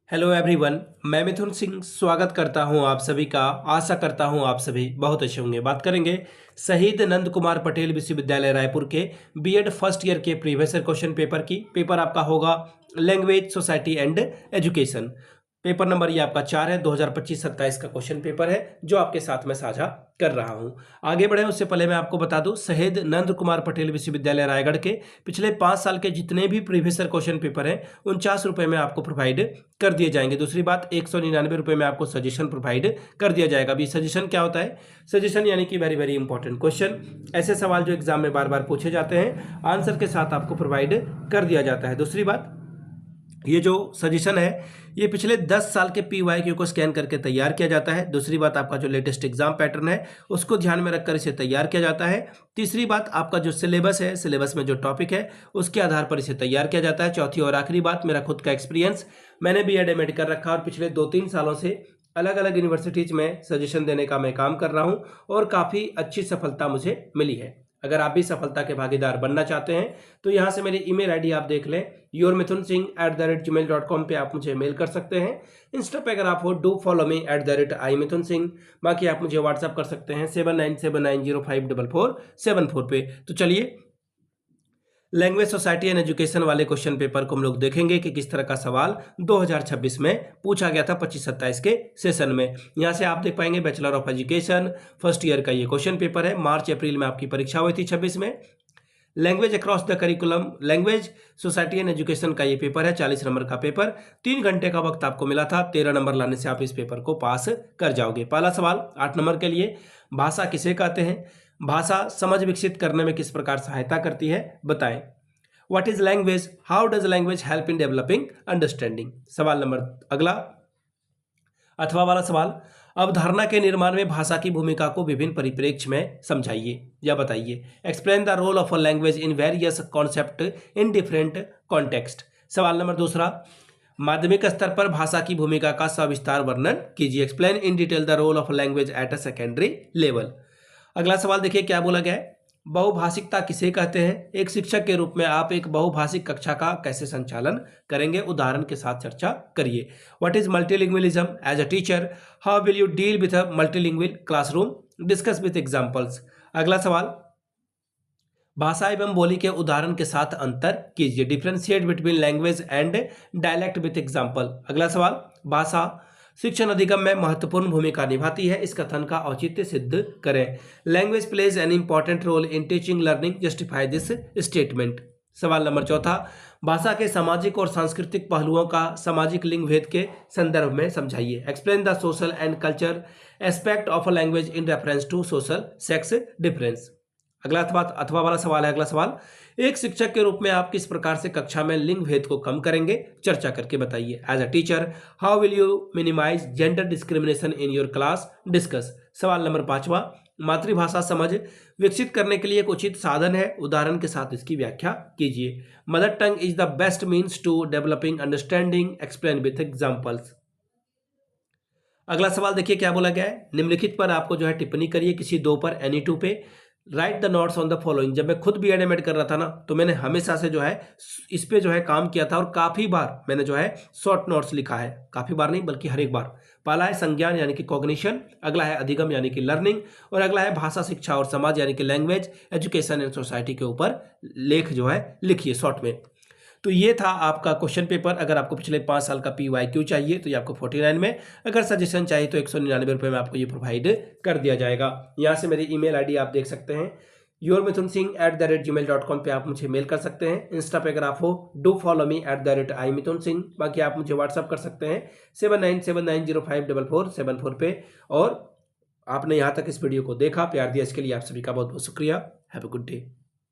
Hello everyone, मैं मिथुन सिंह स्वागत करता हूं आप सभी का। आशा करता हूं आप सभी बहुत अच्छे होंगे। बात करेंगे शहीद नंद कुमार पटेल विश्वविद्यालय रायपुर के बीएड फर्स्ट ईयर के प्रीवियस ईयर क्वेश्चन पेपर की। पेपर आपका होगा language society and education. Paper number ये आपका 4 है, 2025-27 का क्वेश्चन पेपर है जो आपके साथ में साझा कर रहा हूं। आगे बढ़े उससे पहले मैं आपको बता दूं, शहीद नंद कुमार पटेल विश्वविद्यालय रायगढ़ के पिछले 5 साल के जितने भी प्रीवियस ईयर क्वेश्चन पेपर हैं 49 रुपए में आपको प्रोवाइड कर दिए जाएंगे। दूसरी बात, 199 रुपए में आपको सजेशन प्रोवाइड कर दिया जाएगा। अभी सजेशन क्या होता है? सजेशन यानी कि वेरी वेरी इंपॉर्टेंट क्वेश्चन, ऐसे सवाल जो एग्जाम में बार बार पूछे जाते हैं, आंसर के साथ आपको प्रोवाइड कर दिया जाता है। दूसरी बात, ये जो सजेशन है ये पिछले 10 साल के PYQ को स्कैन करके तैयार किया जाता है। दूसरी बात, आपका जो लेटेस्ट एग्जाम पैटर्न है उसको ध्यान में रखकर इसे तैयार किया जाता है। तीसरी बात, आपका जो सिलेबस है, सिलेबस में जो टॉपिक है उसके आधार पर इसे तैयार किया जाता है। चौथी और आखिरी बात, मेरा खुद का एक्सपीरियंस, मैंने BEd MAd कर रखा और पिछले 2-3 सालों से अलग अलग यूनिवर्सिटीज में सजेशन देने का मैं काम कर रहा हूँ और काफ़ी अच्छी सफलता मुझे मिली है। अगर आप भी सफलता के भागीदार बनना चाहते हैं तो यहाँ से मेरी ईमेल आईडी आप देख लें, yourmithunsingh@gmail.com पे आप मुझे मेल कर सकते हैं। इंस्टा पे अगर आप हो, डू फॉलो मी @imithunsingh। बाकी आप मुझे व्हाट्सअप कर सकते हैं 7979054474 पे। तो चलिए, लैंग्वेज सोसाइटी एंड एजुकेशन वाले क्वेश्चन पेपर को हम लोग देखेंगे कि किस तरह का सवाल 2026 में पूछा गया था 25-27 के सेशन में। यहाँ से आप देख पाएंगे bachelor of education first year का ये क्वेश्चन पेपर है। मार्च अप्रैल में आपकी परीक्षा हुई थी 26 में। Language across the curriculum, language society and education का ये पेपर है, 40 नंबर का पेपर। 3 घंटे का वक्त आपको मिला था, 13 नंबर लाने से आप इस पेपर को पास कर जाओगे। पहला सवाल 8 नंबर के लिए, भाषा किसे कहते हैं? भाषा समझ विकसित करने में किस प्रकार सहायता करती है, बताएं। What is language? How does language help in developing understanding? सवाल नंबर अगला अथवा वाला सवाल, अवधारणा के निर्माण में भाषा की भूमिका को विभिन्न परिप्रेक्ष्य में समझाइए या बताइए। Explain the role of a language in various concept in different context. सवाल नंबर दूसरा, माध्यमिक स्तर पर भाषा की भूमिका का सविस्तार वर्णन कीजिए। Explain in detail the role of language at a secondary level. अगला सवाल देखिए क्या बोला गया है, बहुभाषिकता किसे कहते हैं? एक शिक्षक के रूप में आप एक बहुभाषिक कक्षा का कैसे संचालन करेंगे, उदाहरण के साथ चर्चा करिए। What is multilingualism? As a teacher how will you deal with a multilingual classroom? Discuss with examples. अगला सवाल, भाषा एवं बोली के उदाहरण के साथ अंतर कीजिए। Differentiate between language and dialect with example. अगला सवाल, भाषा शिक्षण अधिगम में महत्वपूर्ण भूमिका निभाती है, इस कथन का औचित्य सिद्ध करें। Language plays an important role in teaching learning, justify this statement. सवाल नंबर चौथा, भाषा के सामाजिक और सांस्कृतिक पहलुओं का सामाजिक लिंग भेद के संदर्भ में समझाइए। Explain the social and culture aspect of a language in reference to social sex difference. अगला अथवा वाला सवाल है। अगला सवाल, एक शिक्षक के रूप में आप किस प्रकार से कक्षा में लिंग भेद को कम करेंगे, चर्चा करके बताइए। As a teacher how will you minimise gender discrimination in your class? Discuss. सवाल नंबर 5वां, मातृभाषा समझ विकसित करने के लिए एक उचित साधन है, उदाहरण के साथ इसकी व्याख्या कीजिए। Mother tongue is the best means to developing understanding, explain with examples. अगला सवाल देखिए क्या बोला गया है, निम्नलिखित पर आपको जो है टिप्पणी करिए, किसी 2 पर एनी 2 पे। Right the notes on the following. जब मैं खुद BEd MAd कर रहा था ना तो मैंने हमेशा से जो है इस पे जो है काम किया था और काफ़ी बार मैंने जो है शॉर्ट नोट्स लिखा है। काफ़ी बार नहीं बल्कि हर एक बार। पहला है संज्ञान यानी कि कॉग्निशन, अगला है अधिगम यानी कि लर्निंग, और अगला है भाषा शिक्षा और समाज यानी कि लैंग्वेज एजुकेशन एंड सोसाइटी के ऊपर लेख जो है लिखिए शॉर्ट में। तो ये था आपका क्वेश्चन पेपर। अगर आपको पिछले 5 साल का PYQ चाहिए तो ये आपको 49 में, अगर सजेशन चाहिए तो 199 रुपये में आपको ये प्रोवाइड कर दिया जाएगा। यहाँ से मेरी ईमेल आईडी आप देख सकते हैं, yourmithunsingh@gmail.com पे आप मुझे मेल कर सकते हैं। इंस्टा पे अगर आप हो, डू फॉलो मी @imithunsingh। बाकी आप मुझे व्हाट्सअप कर सकते हैं 7979054474 पे। और आपने यहाँ तक इस वीडियो को देखा, प्यार दिया, इसके लिए आप सभी का बहुत बहुत शुक्रिया। Have a good day.